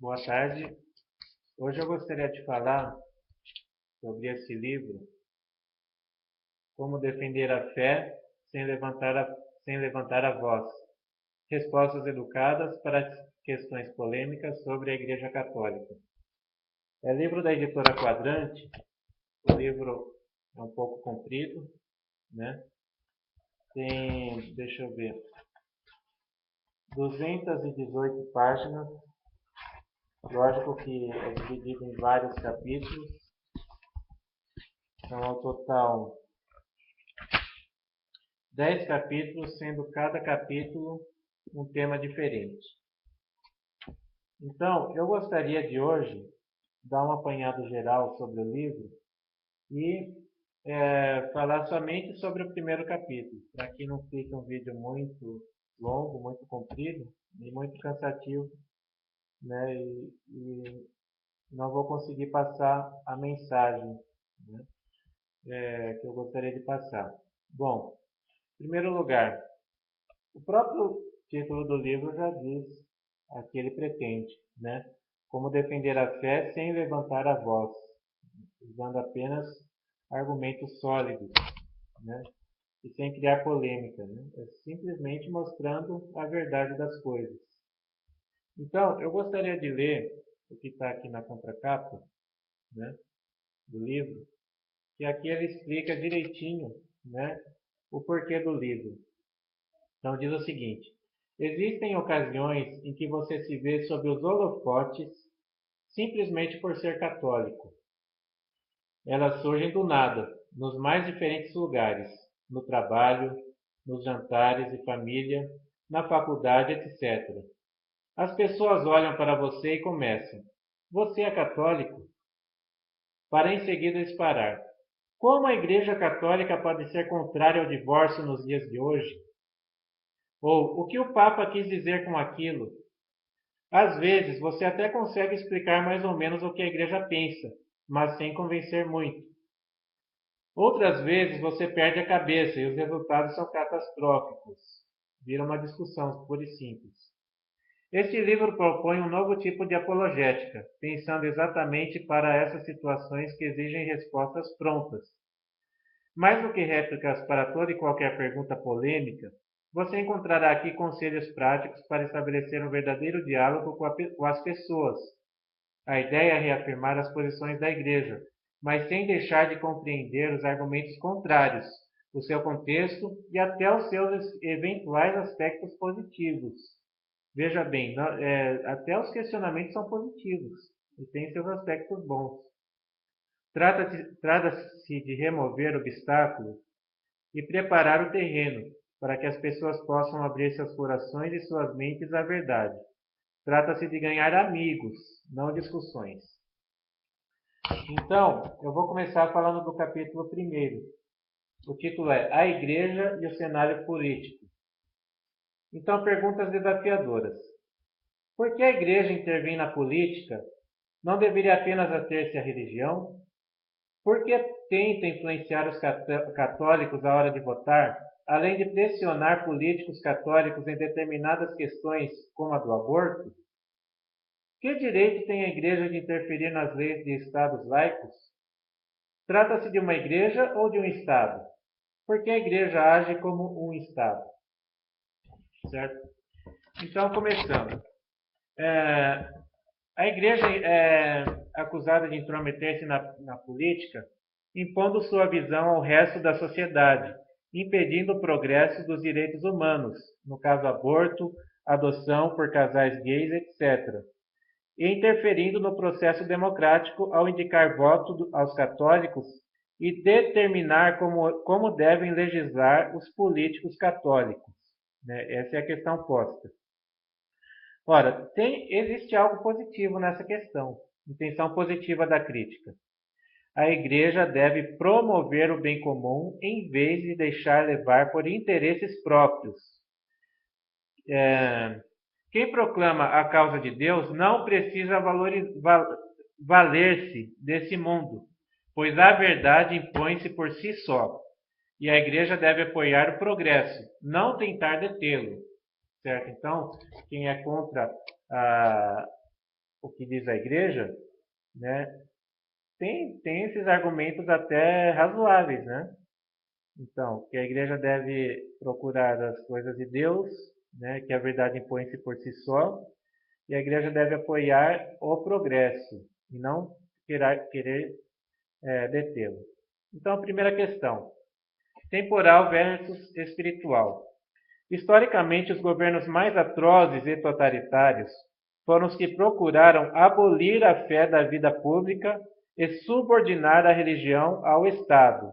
Boa tarde. Hoje eu gostaria de falar sobre esse livro, Como Defender a Fé sem levantar a voz. Respostas educadas para questões polêmicas sobre a Igreja Católica. É livro da editora Quadrante. O livro é um pouco comprido, né? Tem, deixa eu ver, 218 páginas. Lógico que é dividido em vários capítulos. Então, ao total, 10 capítulos, sendo cada capítulo um tema diferente. Então, eu gostaria de hoje dar um apanhado geral sobre o livro e falar somente sobre o primeiro capítulo, para que não fique um vídeo muito longo, muito comprido e muito cansativo, né? E não vou conseguir passar a mensagem, né, que eu gostaria de passar. Bom, em primeiro lugar, o próprio título do livro já diz a que ele pretende, né? Como defender a fé sem levantar a voz, usando apenas argumentos sólidos, né? E sem criar polêmica, né? É simplesmente mostrando a verdade das coisas. Então, eu gostaria de ler o que está aqui na contracapa, né, do livro, que aqui ele explica direitinho, né, o porquê do livro. Então diz o seguinte: existem ocasiões em que você se vê sob os holofotes simplesmente por ser católico. Elas surgem do nada, nos mais diferentes lugares, no trabalho, nos jantares de família, na faculdade, etc. As pessoas olham para você e começam: você é católico? Para em seguida disparar: como a Igreja Católica pode ser contrária ao divórcio nos dias de hoje? Ou o que o Papa quis dizer com aquilo? Às vezes você até consegue explicar mais ou menos o que a Igreja pensa, mas sem convencer muito. Outras vezes você perde a cabeça e os resultados são catastróficos. Vira uma discussão pura e simples. Este livro propõe um novo tipo de apologética, pensando exatamente para essas situações que exigem respostas prontas. Mais do que réplicas para toda e qualquer pergunta polêmica, você encontrará aqui conselhos práticos para estabelecer um verdadeiro diálogo com as pessoas. A ideia é reafirmar as posições da Igreja, mas sem deixar de compreender os argumentos contrários, o seu contexto e até os seus eventuais aspectos positivos. Veja bem, até os questionamentos são positivos e têm seus aspectos bons. Trata-se de remover obstáculos e preparar o terreno para que as pessoas possam abrir seus corações e suas mentes à verdade. Trata-se de ganhar amigos, não discussões. Então, eu vou começar falando do capítulo 1. O título é A Igreja e o Cenário Político. Então, perguntas desafiadoras. Por que a Igreja intervém na política? Não deveria apenas ater-se à religião? Por que tenta influenciar os católicos à hora de votar, além de pressionar políticos católicos em determinadas questões, como a do aborto? Que direito tem a Igreja de interferir nas leis de estados laicos? Trata-se de uma igreja ou de um estado? Por que a Igreja age como um estado? Certo? Então, começando. A Igreja é acusada de intrometer-se na política, impondo sua visão ao resto da sociedade, impedindo o progresso dos direitos humanos, no caso aborto, adoção por casais gays, etc., e interferindo no processo democrático ao indicar voto aos católicos e determinar como devem legislar os políticos católicos, né? Essa é a questão posta. Ora, existe algo positivo nessa questão, intenção positiva da crítica. A Igreja deve promover o bem comum em vez de deixar levar por interesses próprios. Quem proclama a causa de Deus não precisa valer-se desse mundo, pois a verdade impõe-se por si só, e a Igreja deve apoiar o progresso, não tentar detê-lo. Certo? Então, quem é contra o que diz a igreja, né, tem esses argumentos até razoáveis, né? Então, que a igreja deve procurar as coisas de Deus, né, que a verdade impõe-se por si só, e a igreja deve apoiar o progresso e não querer detê-lo. Então, a primeira questão, temporal versus espiritual. Historicamente, os governos mais atrozes e totalitários foram os que procuraram abolir a fé da vida pública e subordinar a religião ao Estado.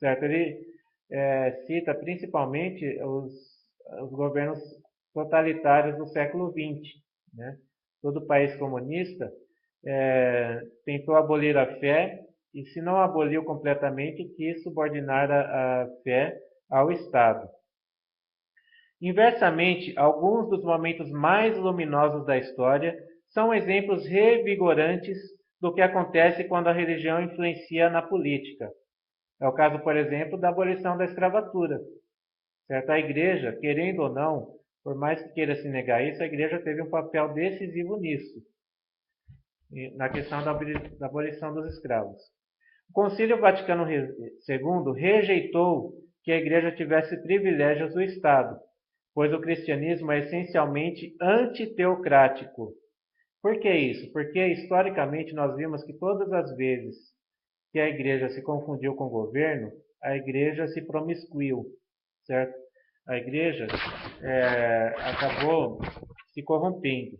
Certo? Ele cita principalmente os governos totalitários do século XX. Né? Todo país comunista tentou abolir a fé e, se não aboliu completamente, quis subordinar a fé ao Estado. Inversamente, alguns dos momentos mais luminosos da história são exemplos revigorantes do que acontece quando a religião influencia na política. É o caso, por exemplo, da abolição da escravatura. Certo? A igreja, querendo ou não, por mais que queira se negar isso, a igreja teve um papel decisivo nisso, na questão da abolição dos escravos. O Concílio Vaticano II rejeitou que a igreja tivesse privilégios do Estado, pois o cristianismo é essencialmente antiteocrático. Por que isso? Porque historicamente nós vimos que todas as vezes que a igreja se confundiu com o governo, a igreja se promiscuiu, certo? A igreja acabou se corrompendo.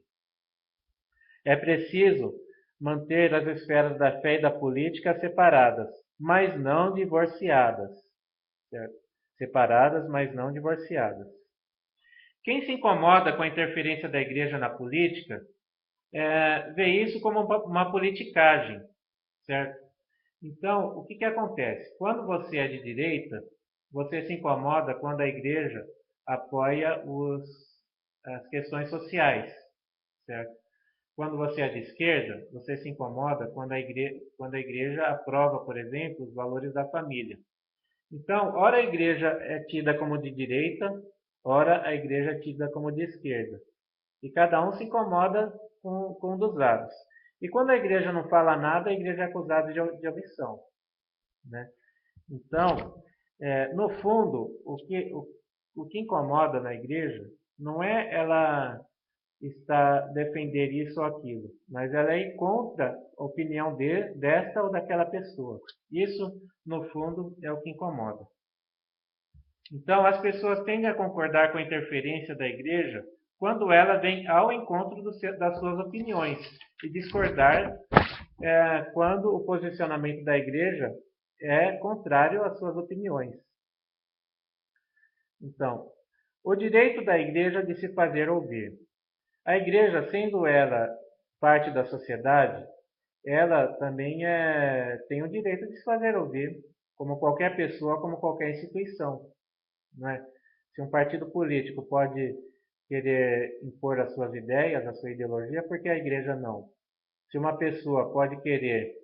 É preciso manter as esferas da fé e da política separadas, mas não divorciadas. Certo? Separadas, mas não divorciadas. Quem se incomoda com a interferência da igreja na política vê isso como uma politicagem, certo? Então, o que acontece? Quando você é de direita, você se incomoda quando a igreja apoia as questões sociais, certo? Quando você é de esquerda, você se incomoda quando a igreja aprova, por exemplo, os valores da família. Então, ora a igreja é tida como de direita, ora a igreja é tida como de esquerda. E cada um se incomoda com um dos lados. E quando a igreja não fala nada, a igreja é acusada de omissão. Né? Então, no fundo, o que incomoda na igreja não é ela estar defender isso ou aquilo, mas ela é ir contra a opinião desta ou daquela pessoa. Isso, no fundo, é o que incomoda. Então, as pessoas tendem a concordar com a interferência da igreja quando ela vem ao encontro das suas opiniões e discordar quando o posicionamento da igreja é contrário às suas opiniões. Então, o direito da igreja de se fazer ouvir. A igreja, sendo ela parte da sociedade, ela também tem o direito de se fazer ouvir, como qualquer pessoa, como qualquer instituição. Não é? Se um partido político pode querer impor as suas ideias, a sua ideologia, por que a igreja não? Se uma pessoa pode querer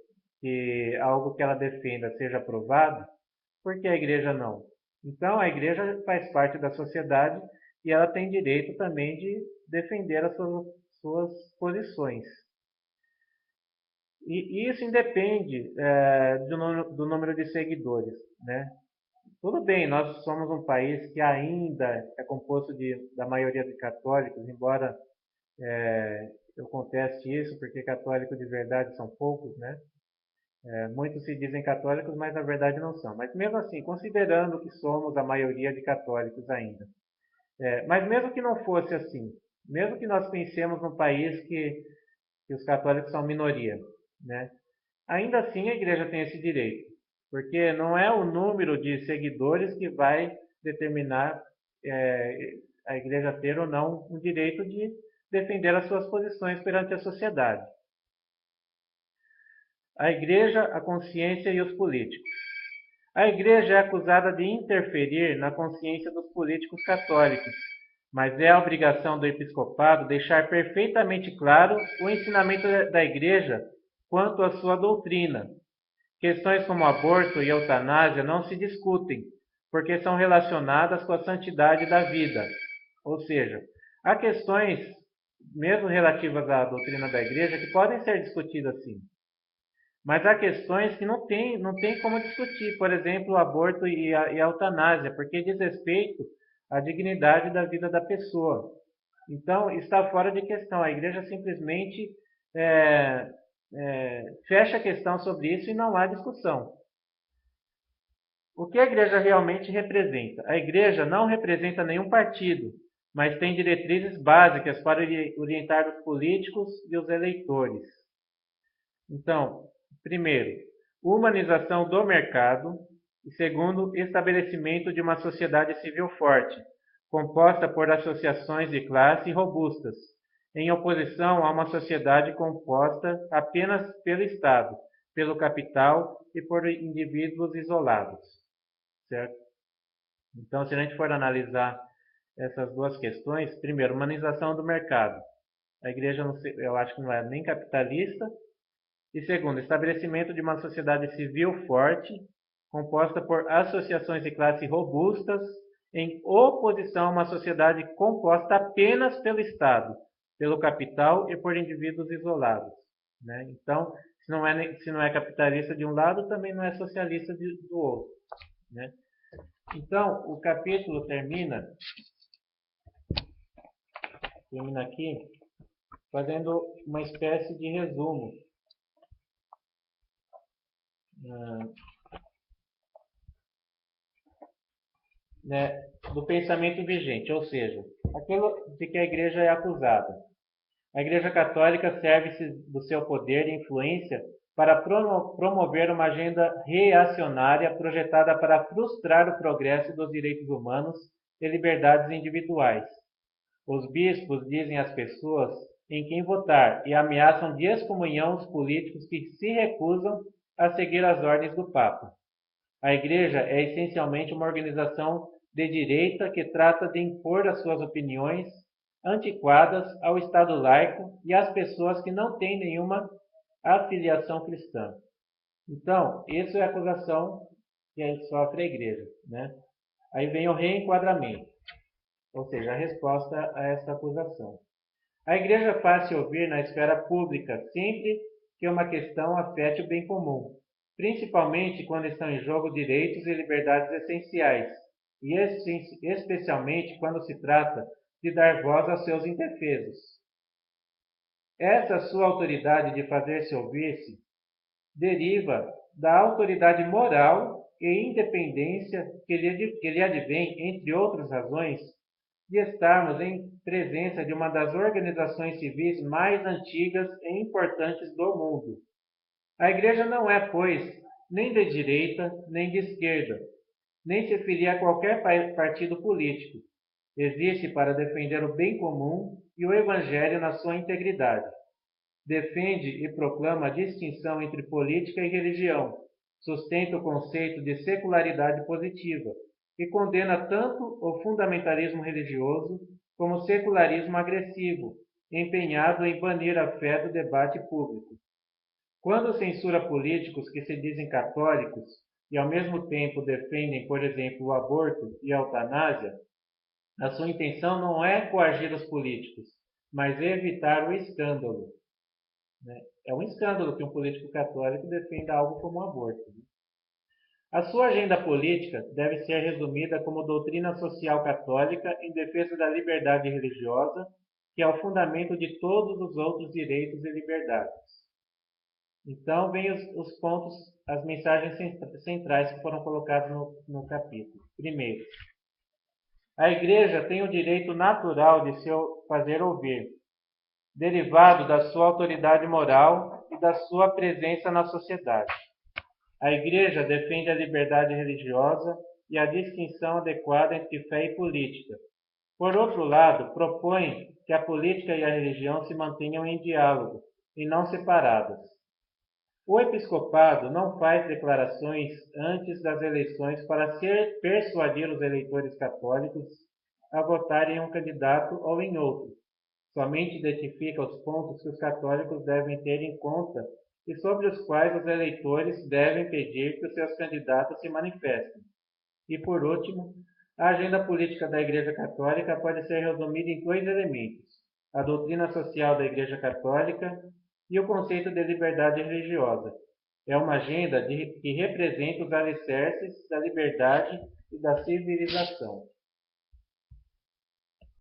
que algo que ela defenda seja aprovado, por que a igreja não? Então, a igreja faz parte da sociedade e ela tem direito também de defender as suas posições. E isso independe do número de seguidores. Né? Tudo bem, nós somos um país que ainda é composto da maioria de católicos, embora eu conteste isso, porque católicos de verdade são poucos, né? Muitos se dizem católicos, mas na verdade não são. Mas mesmo assim, considerando que somos a maioria de católicos ainda. Mas mesmo que não fosse assim, mesmo que nós pensemos num país que os católicos são minoria, né? Ainda assim a igreja tem esse direito, porque não é o número de seguidores que vai determinar a igreja ter ou não o direito de defender as suas posições perante a sociedade. A igreja, a consciência e os políticos. A igreja é acusada de interferir na consciência dos políticos católicos, mas é a obrigação do episcopado deixar perfeitamente claro o ensinamento da igreja quanto à sua doutrina. Questões como aborto e eutanásia não se discutem, porque são relacionadas com a santidade da vida. Ou seja, há questões mesmo relativas à doutrina da igreja, que podem ser discutidas sim. Mas há questões que não tem como discutir, por exemplo, o aborto e a eutanásia, porque diz respeito à dignidade da vida da pessoa. Então, está fora de questão. A igreja simplesmente é, fecha a questão sobre isso e não há discussão. O que a igreja realmente representa? A igreja não representa nenhum partido, mas tem diretrizes básicas para orientar os políticos e os eleitores. Então, primeiro, humanização do mercado. E segundo, estabelecimento de uma sociedade civil forte, composta por associações de classe robustas, em oposição a uma sociedade composta apenas pelo Estado, pelo capital e por indivíduos isolados. Certo? Então, se a gente for analisar essas duas questões, primeiro, humanização do mercado. A igreja, eu acho que não é nem capitalista. E segundo, estabelecimento de uma sociedade civil forte, composta por associações de classe robustas, em oposição a uma sociedade composta apenas pelo Estado, pelo capital e por indivíduos isolados. Né? Então, se não é capitalista de um lado, também não é socialista do outro. Né? Então, o capítulo termina aqui fazendo uma espécie de resumo né, do pensamento vigente, ou seja, aquilo de que a igreja é acusada. A Igreja Católica serve-se do seu poder e influência para promover uma agenda reacionária projetada para frustrar o progresso dos direitos humanos e liberdades individuais. Os bispos dizem às pessoas em quem votar e ameaçam de excomunhão os políticos que se recusam a seguir as ordens do Papa. A Igreja é essencialmente uma organização de direita que trata de impor as suas opiniões antiquadas ao Estado laico e às pessoas que não têm nenhuma afiliação cristã. Então, isso é a acusação que sofre a Igreja. Né? Aí vem o reenquadramento, ou seja, a resposta a essa acusação. A Igreja faz-se ouvir na esfera pública sempre que uma questão afete o bem comum, principalmente quando estão em jogo direitos e liberdades essenciais, e especialmente quando se trata de dar voz aos seus indefesos. Essa sua autoridade de fazer-se ouvir-se deriva da autoridade moral e independência que lhe advém, entre outras razões, de estarmos em presença de uma das organizações civis mais antigas e importantes do mundo. A Igreja não é, pois, nem de direita nem de esquerda, nem se filia a qualquer partido político. Existe para defender o bem comum e o Evangelho na sua integridade. Defende e proclama a distinção entre política e religião, sustenta o conceito de secularidade positiva e condena tanto o fundamentalismo religioso como o secularismo agressivo, empenhado em banir a fé do debate público. Quando censura políticos que se dizem católicos e ao mesmo tempo defendem, por exemplo, o aborto e a eutanásia, a sua intenção não é coagir os políticos, mas evitar o escândalo. Né? É um escândalo que um político católico defenda algo como o aborto. A sua agenda política deve ser resumida como doutrina social católica em defesa da liberdade religiosa, que é o fundamento de todos os outros direitos e liberdades. Então, vem os pontos, as mensagens centrais que foram colocadas no capítulo. Primeiro, a Igreja tem o direito natural de se fazer ouvir, derivado da sua autoridade moral e da sua presença na sociedade. A Igreja defende a liberdade religiosa e a distinção adequada entre fé e política. Por outro lado, propõe que a política e a religião se mantenham em diálogo e não separadas. O episcopado não faz declarações antes das eleições para persuadir os eleitores católicos a votarem em um candidato ou em outro. Somente identifica os pontos que os católicos devem ter em conta e sobre os quais os eleitores devem pedir que os seus candidatos se manifestem. E, por último, a agenda política da Igreja Católica pode ser resumida em dois elementos: a doutrina social da Igreja Católica e o conceito de liberdade religiosa. É uma agenda que representa os alicerces da liberdade e da civilização.